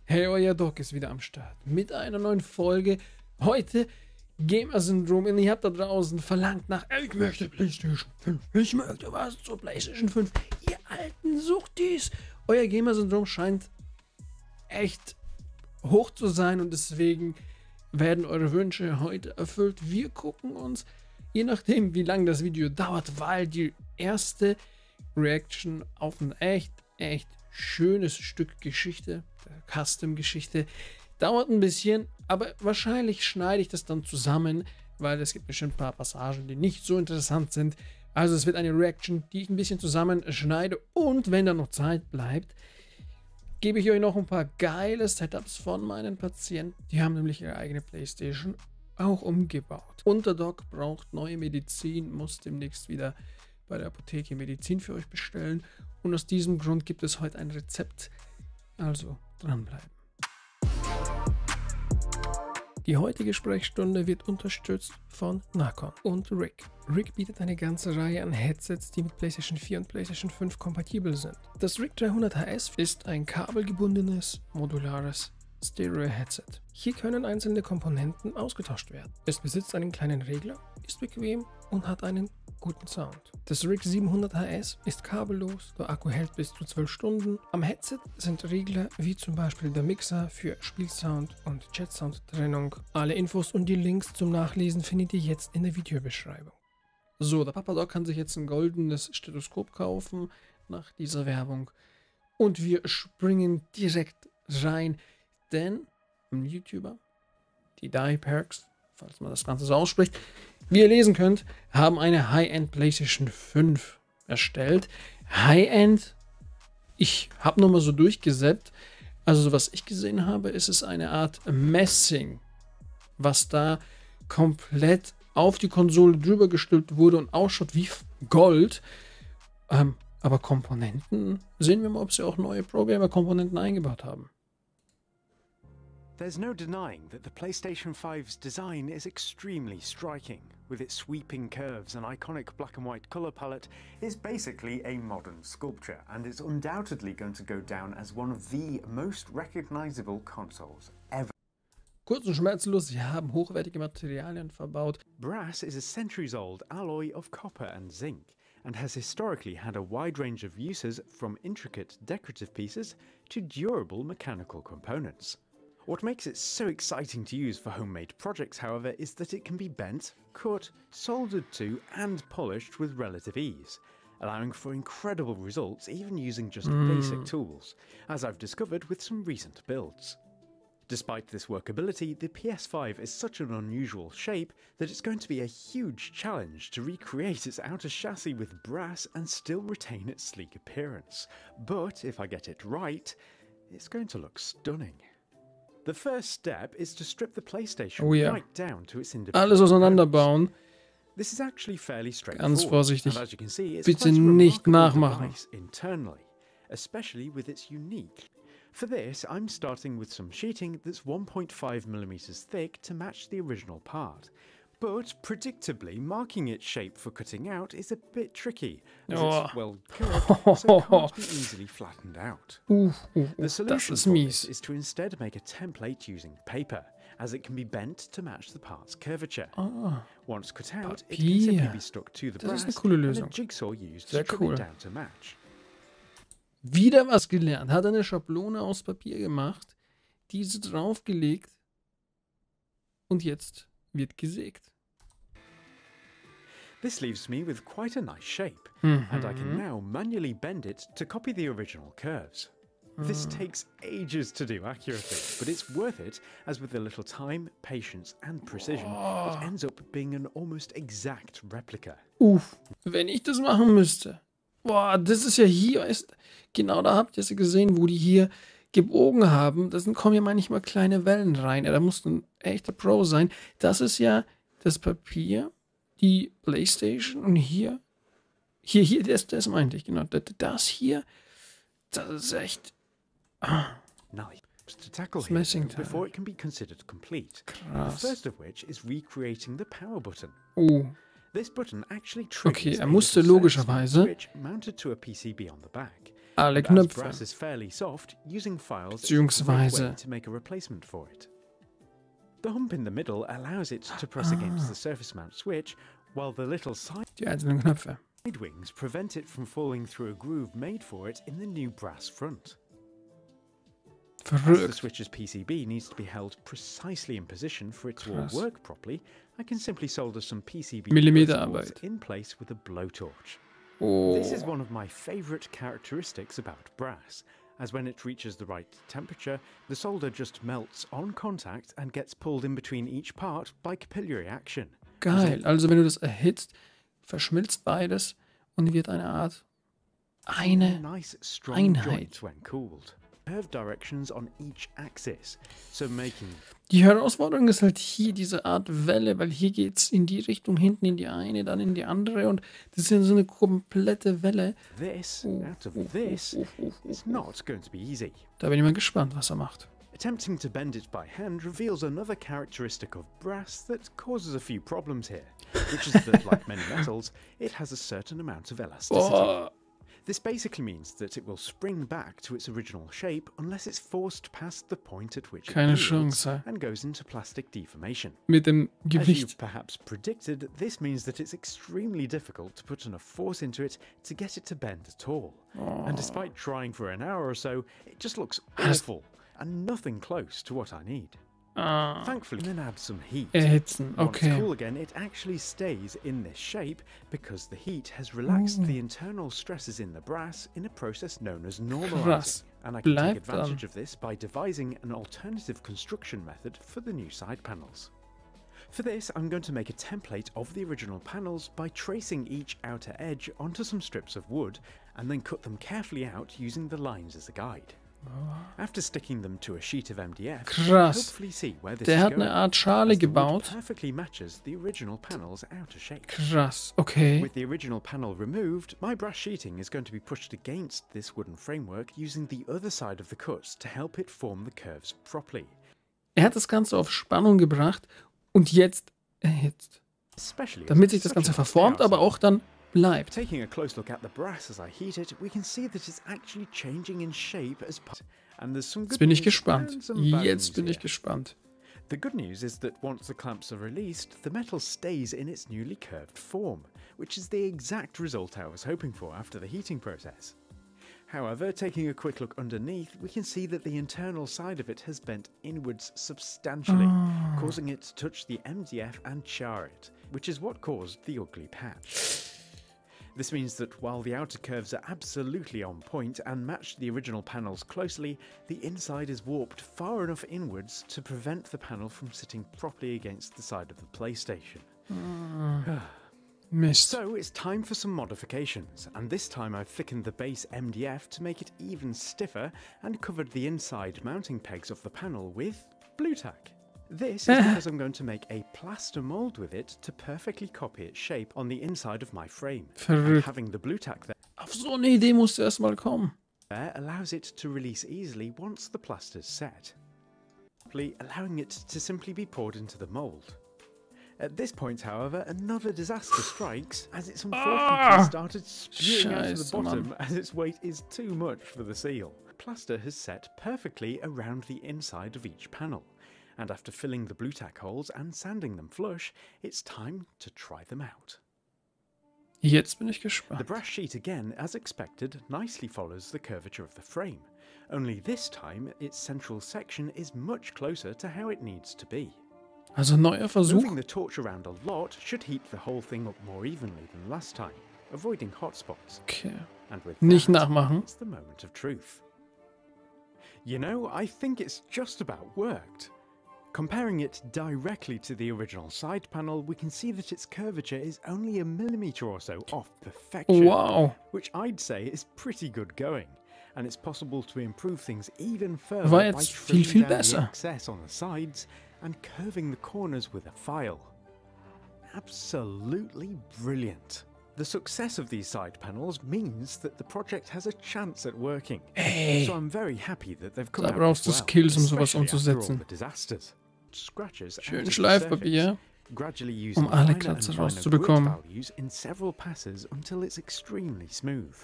Hey, euer Doc ist wieder am Start mit einer neuen Folge. Heute Gamer-Syndrom. Und ihr habt da draußen verlangt nach, ich möchte PlayStation 5, ich möchte was zur PlayStation 5. Ihr Alten, sucht dies. Euer Gamer-Syndrom scheint echt hoch zu sein und deswegen werden eure Wünsche heute erfüllt. Wir gucken uns, je nachdem wie lange das Video dauert, weil die erste Reaction auf ein echt schönes Stück Geschichte, Custom-Geschichte, dauert ein bisschen, aber wahrscheinlich schneide ich das dann zusammen, weil es gibt bestimmt ein paar Passagen, die nicht so interessant sind. Also es wird eine Reaction, die ich ein bisschen zusammenschneide und wenn da noch Zeit bleibt, gebe ich euch noch ein paar geile Setups von meinen Patienten. Die haben nämlich ihre eigene PlayStation auch umgebaut. Und der Doc braucht neue Medizin, muss demnächst wieder bei der Apotheke Medizin für euch bestellen. Und aus diesem Grund gibt es heute ein Rezept. Also dranbleiben. Die heutige Sprechstunde wird unterstützt von Nacon und Rick. Rick bietet eine ganze Reihe an Headsets, die mit PlayStation 4 und PlayStation 5 kompatibel sind. Das Rick 300 HS ist ein kabelgebundenes, modulares Stereo-Headset. Hier können einzelne Komponenten ausgetauscht werden. Es besitzt einen kleinen Regler, ist bequem und hat einen guten Sound. Das Rick 700 HS ist kabellos, der Akku hält bis zu 12 Stunden. Am Headset sind Regler wie zum Beispiel der Mixer für Spielsound und Chatsound-Trennung. Alle Infos und die Links zum Nachlesen findet ihr jetzt in der Videobeschreibung. So, der Papa Doc kann sich jetzt ein goldenes Stethoskop kaufen nach dieser Werbung. Und wir springen direkt rein, denn ein YouTuber, die Die Perks, falls man das Ganze so ausspricht, wie ihr lesen könnt, haben eine High-End PlayStation 5 erstellt. High-End, ich habe nochmal so durchgesäppt. Also was ich gesehen habe, ist es eine Art Messing, was da komplett auf die Konsole drüber gestülpt wurde und ausschaut wie Gold. Aber Komponenten, sehen wir mal, ob sie auch neue Pro-Gamer-Komponenten eingebaut haben. There's no denying that the PlayStation 5's design is extremely striking. With its sweeping curves and iconic black and white color palette, it's basically a modern sculpture, and it's undoubtedly going to go down as one of the most recognizable consoles ever. Kurz und schmerzlos, sie haben hochwertige Materialien verbaut. Brass is a centuries-old alloy of copper and zinc, and has historically had a wide range of uses from intricate decorative pieces to durable mechanical components. What makes it so exciting to use for homemade projects, however, is that it can be bent, cut, soldered to, and polished with relative ease, allowing for incredible results even using just basic tools, as I've discovered with some recent builds. Despite this workability, the PS5 is such an unusual shape that it's going to be a huge challenge to recreate its outer chassis with brass and still retain its sleek appearance. But if I get it right, it's going to look stunning. The first step is to strip the PlayStation right down to its individual Alles auseinanderbauen. This is actually fairly Ganz straightforward. vorsichtig. And as you can see, it's Bitte quite a nicht remarkable nachmachen. device internally, especially with its unique. For this, I'm starting with some sheeting that's 1.5mm thick to match the original part. But predictably, marking its shape for cutting out is a bit tricky, as it's well curved, so it can't be easily flattened out. The solution for this is to instead make a template using paper, as it can be bent to match the part's curvature. Once cut out, it can simply be stuck to the brass and a jigsaw used to trim it down to match. Wieder was gelernt. Hat eine Schablone aus Papier gemacht, diese draufgelegt und jetzt wird gesägt. This leaves me with quite a nice shape, and I can now manually bend it to copy the original curves. This takes ages to do accurately, but it's worth it, as with a little time, patience and precision, it ends up being an almost exact replica. Wenn ich das machen müsste. Boah, das ist ja hier, genau da habt ihr es gesehen, wo die hier gebogen haben. Da kommen ja manchmal kleine Wellen rein. Ja, da muss ein echter Pro sein. Das ist ja das Papier, die PlayStation und hier, das meinte ich, genau. Das hier, das ist echt. Nice to tackle It's here messing time. before it can be considered complete. Krass. The first of which is recreating the power button. This button actually Okay, triggers a musste little logischerweise switch mounted to a PCB on the back. alle And as Knöpfe. brass is fairly soft, using files is a great Beziehungsweise- way to make a replacement for it. The hump in the middle allows it to press against the surface mount switch, while the little side Die einzelnen Knöpfe. wings prevent it from falling through a groove made for it in the new brass front. As the Verrückt. switch's PCB needs to be held precisely in position for it to all Krass. work properly, I can simply solder some PCB Millimeterarbeit. boards in place with a blowtorch. Oh. This is one of my favourite characteristics about brass, as when it reaches the right temperature, the solder just melts on contact and gets pulled in between each part by capillary action. Geil. Also wenn du das erhitzt, verschmilzt beides und wird eine Art eine Nice strong Einheit. joints when cooled. Curved directions on each axis, so making Die Herausforderung ist halt hier diese Art Welle, weil hier geht es in die Richtung, hinten in die eine, dann in die andere und das ist ja so eine komplette Welle. this out of this is not going to be easy. Da bin ich mal gespannt, was er macht. Attempting to bend it by hand reveals another characteristic of brass that causes a few problems here, which is that, like many metals, it has a certain amount of elasticity. Oh, This basically means that it will spring back to its original shape unless it's forced past the point at which it keine yields Chance. and goes into plastic deformation. Mit dem As you've Gewicht. perhaps predicted, this means that it's extremely difficult to put enough force into it to get it to bend at all. And despite trying for an hour or so, it just looks awful and nothing close to what I need. Ah, Thankfully, then add some heat. erhitzen. Once Okay. cool again, it actually stays in this shape because the heat has relaxed the internal stresses in the brass in a process known as normalizing. Krass. And I can take Bleibt advantage dann. of this by devising an alternative construction method for the new side panels. For this, I'm going to make a template of the original panels by tracing each outer edge onto some strips of wood and then cut them carefully out using the lines as a guide. After sticking them to a sheet of MDF, you can Krass. hopefully see where this Der is hat going, eine Art Schale as the wood gebaut. perfectly matches the original panel's outer shape. Krass. Okay. With the original panel removed, my brass sheeting is going to be pushed against this wooden framework using the other side of the cuts to help it form the curves properly. Er hat das Ganze auf Spannung gebracht und jetzt erhitzt. Especially as Damit it's sich das such Ganze a hot verformt, day aber outside. auch dann bleibt. Taking a close look at the brass as I heat it, we can see that it's actually changing in shape as part. And there's some Jetzt good bin ich news gespannt. and some bad Jetzt news bin ich here. gespannt. The good news is that once the clamps are released, the metal stays in its newly curved form, which is the exact result I was hoping for after the heating process. However, taking a quick look underneath, we can see that the internal side of it has bent inwards substantially, causing it to touch the MDF and char it, which is what caused the ugly patch. This means that while the outer curves are absolutely on point and match the original panels closely, the inside is warped far enough inwards to prevent the panel from sitting properly against the side of the PlayStation. Mist. So it's time for some modifications, and this time I've thickened the base MDF to make it even stiffer and covered the inside mounting pegs of the panel with blue tack. This is because I'm going to make a plaster mold with it to perfectly copy its shape on the inside of my frame. And Verrückt. having the blue tack Auf so eine Idee musst du erstmal kommen. there allows it to release easily once the plaster's set, allowing it to simply be poured into the mold. At this point, however, another disaster strikes as it's unfortunately started spewing out of the Scheiße, bottom Mann. as its weight is too much for the seal. Plaster has set perfectly around the inside of each panel, and after filling the blue tack holes and sanding them flush, it's time to try them out. Jetzt bin ich The gespannt. brass sheet again, as expected, nicely follows the curvature of the frame, only this time its central section is much closer to how it needs to be. Also neuer Versuch. Moving the torch around a lot should heat the whole thing up more evenly than last time, avoiding hot spots. Okay. And with Nicht that, nachmachen. it's the moment of truth. You know, I think it's just about worked. Comparing it directly to the original side panel, we can see that its curvature is only a millimeter or so off perfection, Wow. which I'd say is pretty good going. And it's possible to improve things even further War by jetzt viel, trimming viel down the besser. excess on the sides and curving the corners with a file. Absolutely brilliant. The success of these side panels means that the project has a chance at working. Ey. So I'm very happy that they've come Da out brauchst du well, Skills, um sowas especially after all umzusetzen. the disasters. Scratches Schön out of the Schleifpapier, surface, gradually using alle finer Kratzer and finer rauszubekommen. grit values in several passes until it's extremely smooth.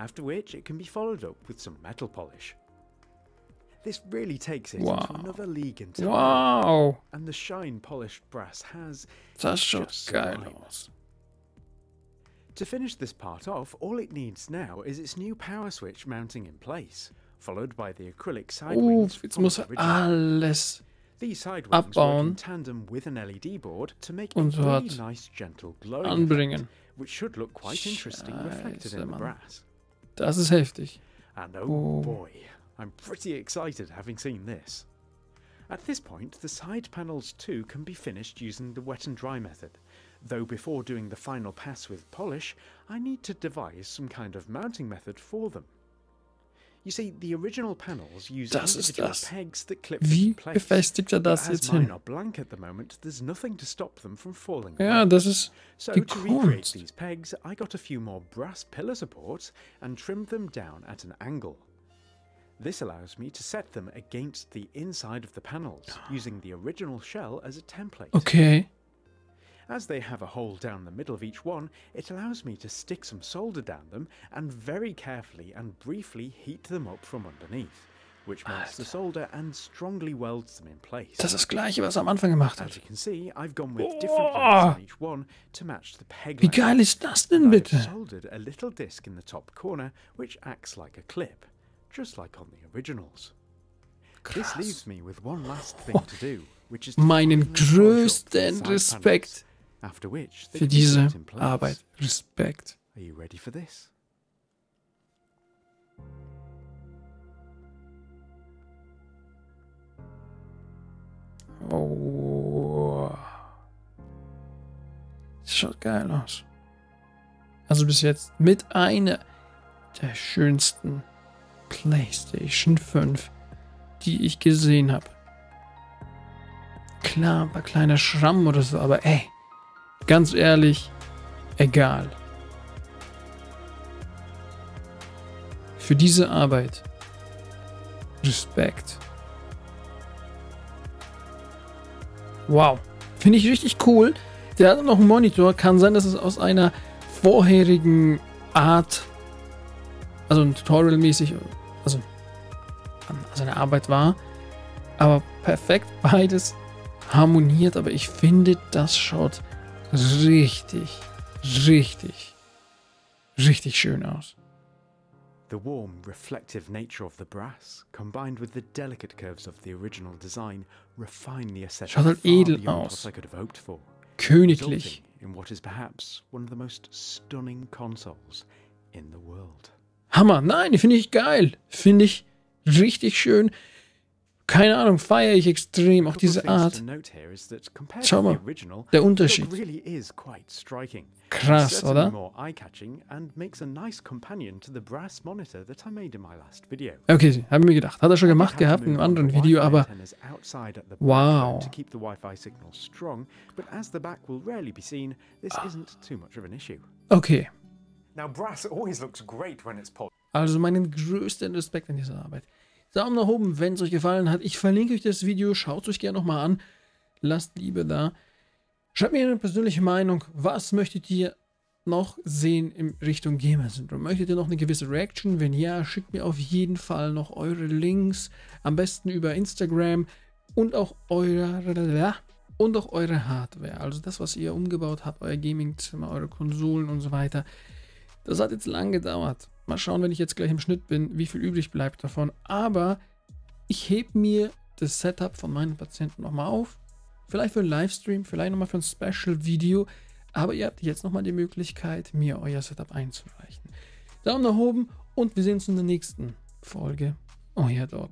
after which it can be followed up with some metal polish. This really takes it Wow. into another league entirely, Wow. and the shine polished brass has Das schaut just geil sublime. aus. To finish this part off, all it needs now is its new power switch mounting in place, followed by the acrylic side wings Jetzt from muss the er original. alles These side wings work abbauen in tandem with an LED board to make a und really dort nice gentle glowing anbringen. effect, which should look quite interesting reflected in Scheiße, the Mann. brass. Das ist heftig. And Oh. oh boy, I'm pretty excited having seen this. At this point, the side panels too can be finished using the wet and dry method, though before doing the final pass with polish, I need to devise some kind of mounting method for them. You see, the original panels use Das ist individual das. pegs that clip Wie into place. befestigt er das But jetzt as mine hin? are blank at the moment, there's nothing to stop them from falling Ja, away. das ist So die to recreate Kunst. these pegs, I got a few more brass pillar supports and trimmed them down at an angle. This allows me to set them against the inside of the panels, using the original shell as a template. Okay. As they have a hole down the middle of each one, it allows me to stick some solder down them and very carefully and briefly heat them up from underneath, which melts the solder and strongly welds them in place. Das ist das gleiche, was er am Anfang gemacht As hat. you can see, I've gone with different lengths on each one to match the peg Wie length. geil ist das denn I've bitte? soldered a little disc in the top corner which acts like a clip, just like on the originals. This Krass. leaves me with one last thing to do, which is to Meinen finally polish up the größten side Respekt panels, after which they für can be diese set in place. Arbeit. Respekt. Are you ready for this? Oh. Das schaut geil aus. Also bis jetzt mit einer der schönsten PlayStation 5, die ich gesehen habe. Klar, ein paar kleiner Schramm oder so, aber ey, ganz ehrlich, egal. Für diese Arbeit Respekt. Wow, finde ich richtig cool. Der hat noch einen Monitor. Kann sein, dass es aus einer vorherigen Art, also ein Tutorial-mäßig, also eine Arbeit war. Aber perfekt beides harmoniert. Aber ich finde, das schaut richtig schön aus. The warm, reflective nature of the brass, combined with the delicate curves of the original design, refine the aesthetic Schaut halt far edel beyond aus. what I could have hoped for, Königlich. resulting in what is perhaps one of the most stunning consoles in the world. Hammer. Nein, die finde ich geil. Finde ich richtig schön. Keine Ahnung, feiere ich extrem. Auch diese Art. Schau mal, der Unterschied. Krass, oder? Okay, habe ich mir gedacht. Hat er schon gemacht gehabt in einem anderen Video, aber wow. Okay. Also meinen größten Respekt an dieser Arbeit. Daumen nach oben, wenn es euch gefallen hat. Ich verlinke euch das Video. Schaut es euch gerne nochmal an. Lasst Liebe da. Schreibt mir eine persönliche Meinung. Was möchtet ihr noch sehen in Richtung Gamer-Syndrom? Möchtet ihr noch eine gewisse Reaction? Wenn ja, schickt mir auf jeden Fall noch eure Links. Am besten über Instagram und auch eure Hardware. Also das, was ihr umgebaut habt, euer Gaming-Zimmer, eure Konsolen und so weiter. Das hat jetzt lang gedauert. Mal schauen, wenn ich jetzt gleich im Schnitt bin, wie viel übrig bleibt davon. Aber ich hebe mir das Setup von meinen Patienten nochmal auf. Vielleicht für einen Livestream, vielleicht nochmal für ein Special-Video. Aber ihr habt jetzt nochmal die Möglichkeit, mir euer Setup einzureichen. Daumen nach oben und wir sehen uns in der nächsten Folge. Euer Doc.